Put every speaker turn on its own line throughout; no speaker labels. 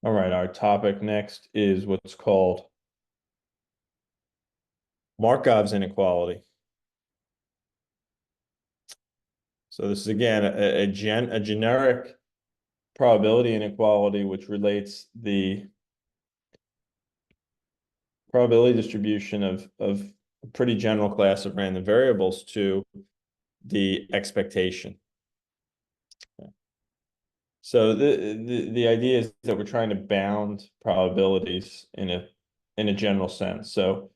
All right, our topic next is what's called Markov's inequality. So this is again a generic probability inequality which relates the probability distribution of a pretty general class of random variables to the expectation. Okay. So the idea is that we're trying to bound probabilities in a general sense. So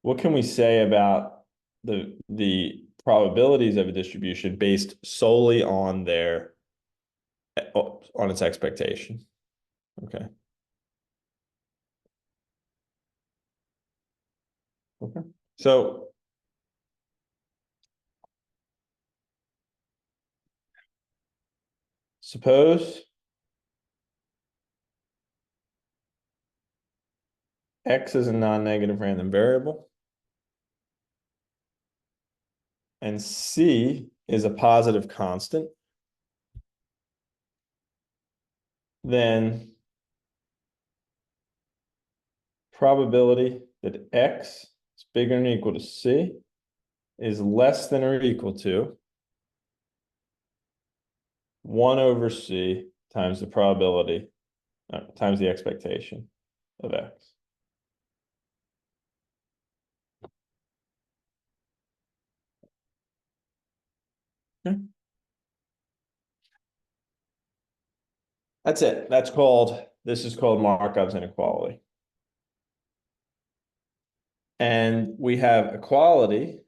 what can we say about the probabilities of a distribution based solely on on its expectation? Okay. Okay. So suppose X is a non-negative random variable and C is a positive constant, then probability that X is bigger than or equal to C is less than or equal to 1 over C times the probability times the expectation of X. Okay. That's it. This is called Markov's inequality. And we have equality,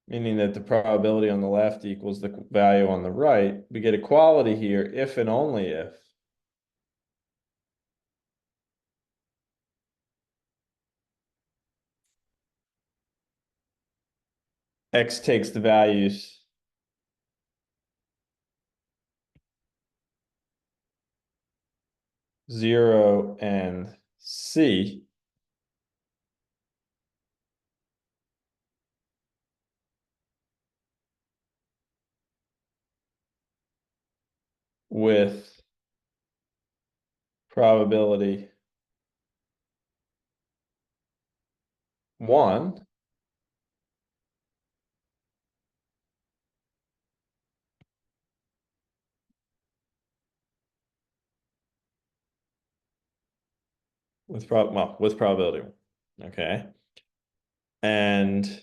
meaning that the probability on the left equals the value on the right. We get equality here if and only if X takes the values 0 and C with probability 1 with probability 1. Okay. And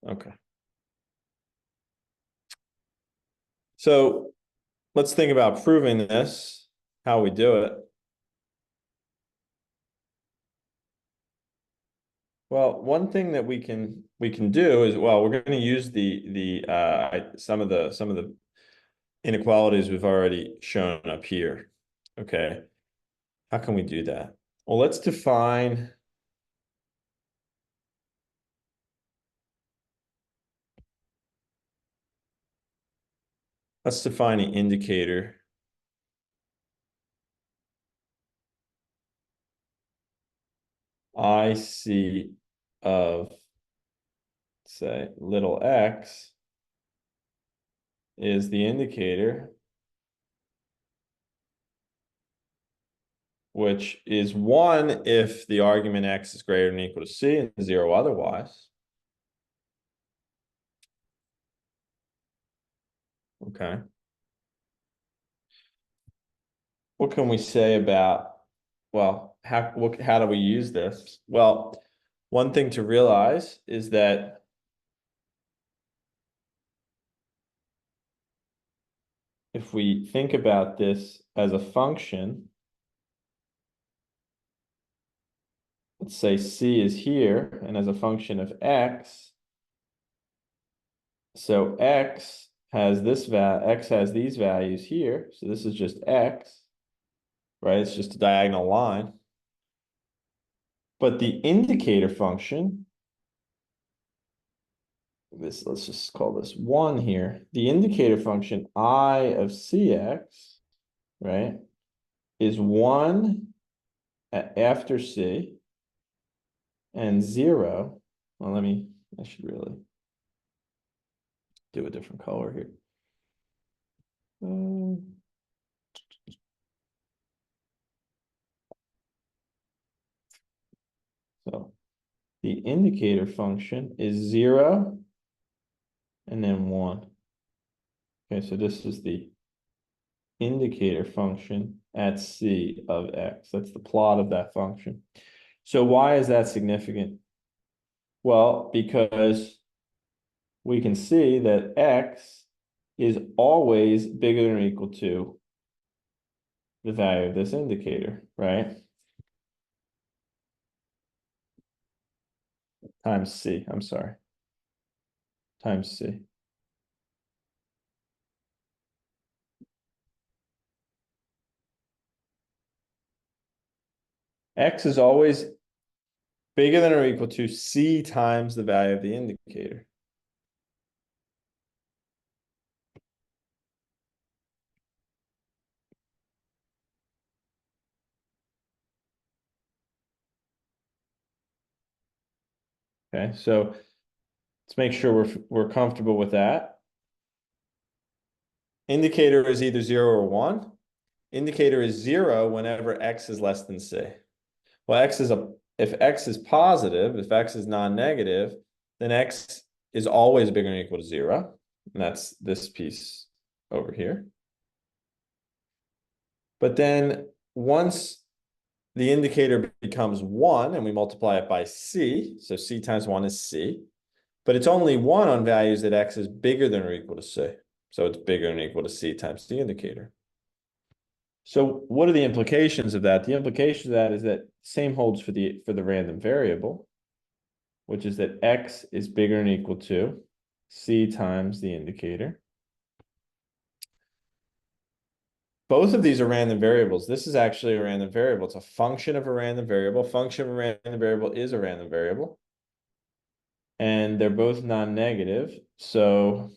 okay. So let's think about proving this, how we do it. Well, one thing that we can do is, well, we're going to use some of the inequalities we've already shown up here. Okay. How can we do that? Well, let's define an indicator IC of, say, little x is the indicator which is 1 if the argument x is greater than or equal to C and 0 otherwise. Okay. What can we say about, well, how do we use this? Well, one thing to realize is that if we think about this as a function, let's say C is here and as a function of x, so x has these values here, so this is just x, right? It's just a diagonal line. But the indicator function, let's just call this 1 here. The indicator function I of Cx, right, is 1 after C and 0. Well, let me I should really do a different color here. So the indicator function is 0 and then 1. Okay, so this is the indicator function at C of X. That's the plot of that function. So why is that significant? Well, because we can see that X is always bigger than or equal to the value of this indicator, right? Times C, I'm sorry. Times C. X is always bigger than or equal to C times the value of the indicator. Okay, so let's make sure we're comfortable with that. Indicator is either 0 or 1. Indicator is 0 whenever X is less than C. Well, if X is positive, if X is non-negative, then X is always bigger than or equal to 0. And that's this piece over here. But then once the indicator becomes 1 and we multiply it by C, so C times 1 is C, but it's only 1 on values that X is bigger than or equal to C. So it's bigger than or equal to C times the indicator. So what are the implications of that? The implication of that is that same holds for the random variable, which is that X is bigger than or equal to C times the indicator. Both of these are random variables. This is actually a random variable. It's a function of a random variable. Function of a random variable is a random variable. And they're both non-negative. So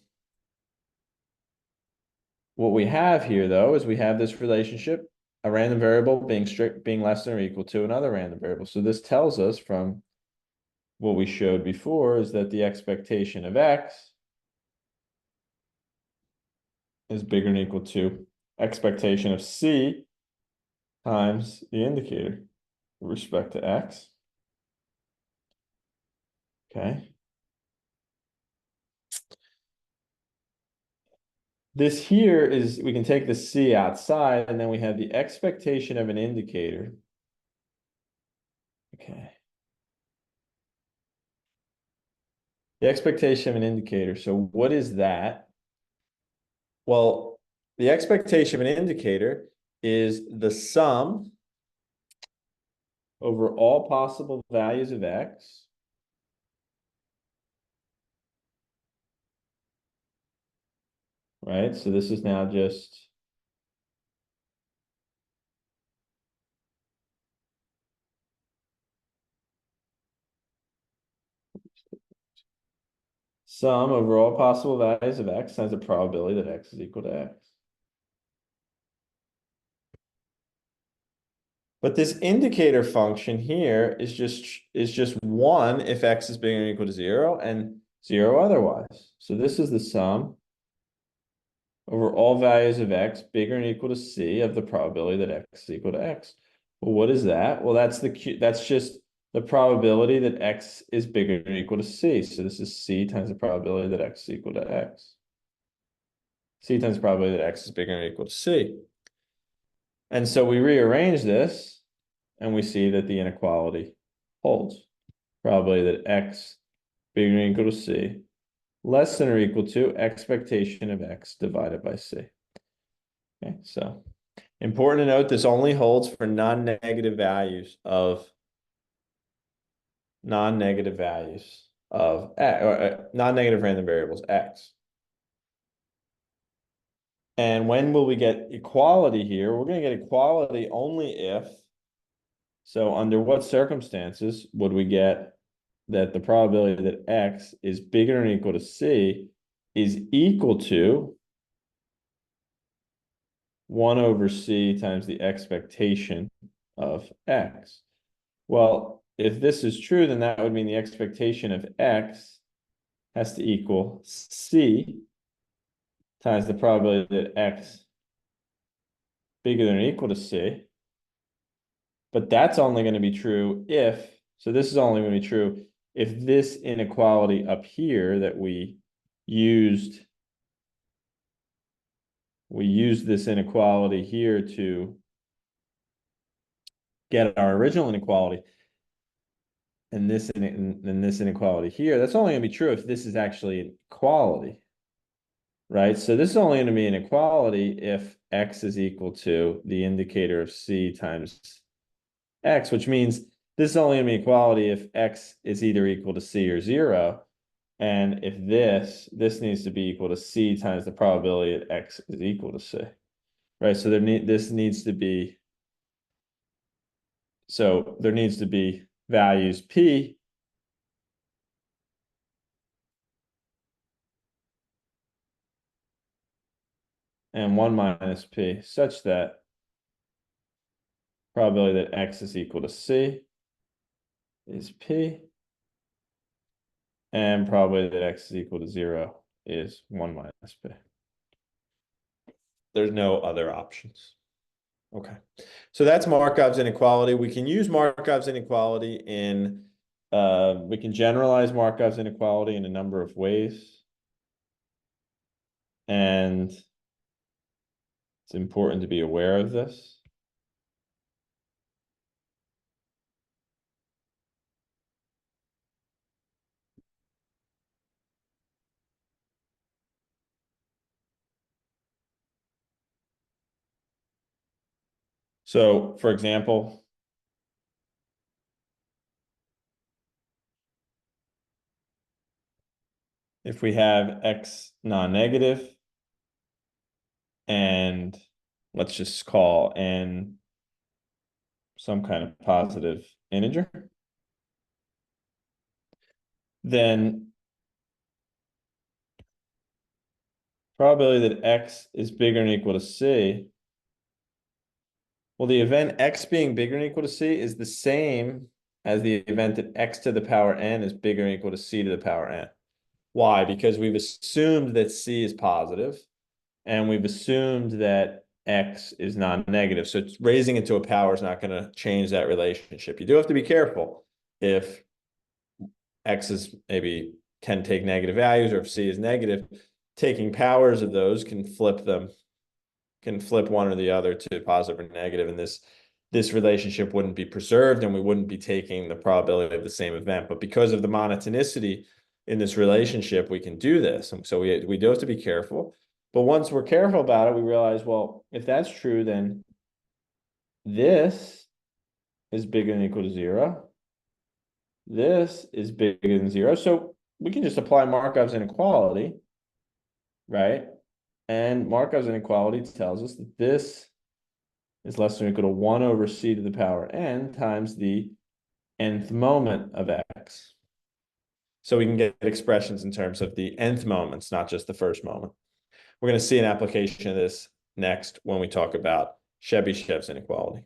what we have here, though, is we have this relationship, a random variable being less than or equal to another random variable. So this tells us from what we showed before is that the expectation of X is bigger than or equal to expectation of C times the indicator with respect to X. Okay. This here is, we can take the C outside, and then we have the expectation of an indicator. Okay. The expectation of an indicator. So what is that? Well, the expectation of an indicator is the sum over all possible values of X right? So this is now just sum over all possible values of X times the probability that X is equal to X. But this indicator function here is just 1 if X is bigger than or equal to 0 and 0 otherwise. So this is the sum over all values of X bigger than or equal to C of the probability that X is equal to X. Well, what is that? Well, that's just the probability that X is bigger than or equal to C. So this is C times the probability that X is equal to X. C times the probability that X is bigger than or equal to C. And so we rearrange this and we see that the inequality holds. Probability that X bigger than or equal to C less than or equal to expectation of X divided by C. Okay, so important to note, this only holds for non-negative values of non-negative random variables X. And when will we get equality here? We're going to get equality only if, so under what circumstances would we get that the probability that X is bigger than or equal to C is equal to 1 over C times the expectation of X. Well, if this is true, then that would mean the expectation of X has to equal C times the probability that X bigger than or equal to C. But that's only going to be true if, so this is only going to be true if this inequality up here that we used this inequality here to get our original inequality, and this inequality here, that's only going to be true if this is actually an equality, right? So this is only going to be an equality if X is equal to the indicator of C times X, which means this is only going to be equality if X is either equal to C or 0. And if this needs to be equal to C times the probability that X is equal to C, right? So there needs to be values P and 1 minus P such that probability that X is equal to C is P, and probability that X is equal to 0 is 1 minus P. There's no other options. Okay, so that's Markov's inequality. We can use Markov's inequality in, we can generalize Markov's inequality in a number of ways. And it's important to be aware of this. So, for example, if we have X non-negative and let's just call N some kind of positive integer, then probability that X is bigger than or equal to C, well, the event X being bigger than or equal to C is the same as the event that X to the power N is bigger than or equal to C to the power N. Why? Because we've assumed that C is positive, and we've assumed that X is non-negative. So raising it to a power is not going to change that relationship. You do have to be careful if X is maybe can take negative values, or if C is negative, taking powers of those can flip one or the other to positive or negative, and this relationship wouldn't be preserved, and we wouldn't be taking the probability of the same event. But because of the monotonicity in this relationship, we can do this. And so we do have to be careful. But once we're careful about it, we realize, well, if that's true, then this is bigger than or equal to 0. This is bigger than 0. So we can just apply Markov's inequality, right? And Markov's inequality tells us that this is less than or equal to 1 over C to the power N times the nth moment of X. So we can get expressions in terms of the nth moments, not just the first moment. We're going to see an application of this next when we talk about Chebyshev's inequality.